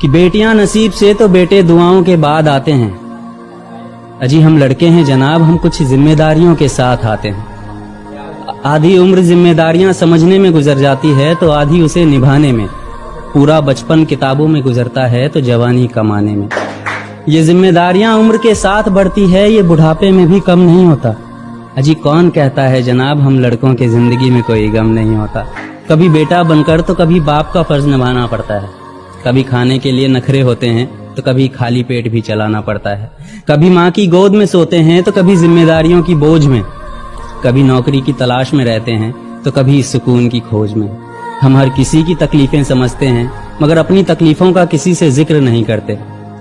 کہ बेटियां नसीब से तो बेटे दुआओं के बाद आते हैं। अजी हम लड़के हैं जनाब, हम कुछ जिम्मेदारियों के साथ आते हैं। आधी उम्र जिम्मेदारियां समझने में गुजर जाती है तो आधी उसे निभाने में। पूरा बचपन किताबों में गुजरता है तो जवानी कमाने में। ये जिम्मेदारियां उम्र के साथ बढ़ती है, ये बुढ़ापे में भी कम नहीं होता। अजी कौन कहता है जनाब हम लड़कों के जिंदगी में कोई गम नहीं होता। कभी बेटा बनकर तो कभी बाप का फर्ज निभाना पड़ता है। कभी खाने के लिए नखरे होते हैं तो कभी खाली पेट भी चलाना पड़ता है। कभी माँ की गोद में सोते हैं तो कभी जिम्मेदारियों की बोझ में। कभी नौकरी की तलाश में रहते हैं तो कभी सुकून की खोज में। हम हर किसी की तकलीफें समझते हैं मगर अपनी तकलीफों का किसी से जिक्र नहीं करते।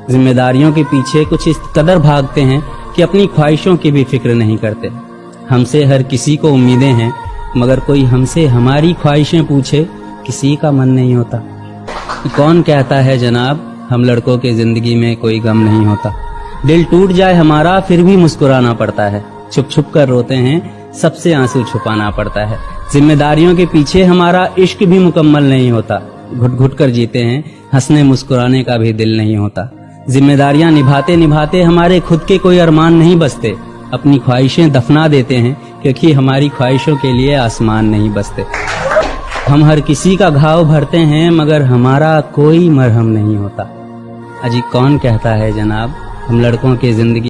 जिम्मेदारियों के पीछे कुछ इस कदर भागते हैं कि अपनी ख्वाहिशों की भी फिक्र नहीं करते। हमसे हर किसी को उम्मीदें हैं मगर कोई हमसे हमारी ख्वाहिशें पूछे किसी का मन नहीं होता। कौन कहता है जनाब हम लड़कों के जिंदगी में कोई गम नहीं होता। दिल टूट जाए हमारा फिर भी मुस्कुराना पड़ता है। छुप छुप कर रोते हैं सबसे आंसू छुपाना पड़ता है। जिम्मेदारियों के पीछे हमारा इश्क भी मुकम्मल नहीं होता। घुट घुट कर जीते हैं, हंसने मुस्कुराने का भी दिल नहीं होता। जिम्मेदारियां निभाते निभाते हमारे खुद के कोई अरमान नहीं बसते। अपनी ख्वाहिशें दफना देते हैं क्योंकि हमारी ख्वाहिशों के लिए आसमान नहीं बसते। हम हर किसी का घाव भरते हैं मगर हमारा कोई मरहम नहीं होता। अजी कौन कहता है जनाब हम लड़कों के जिंदगी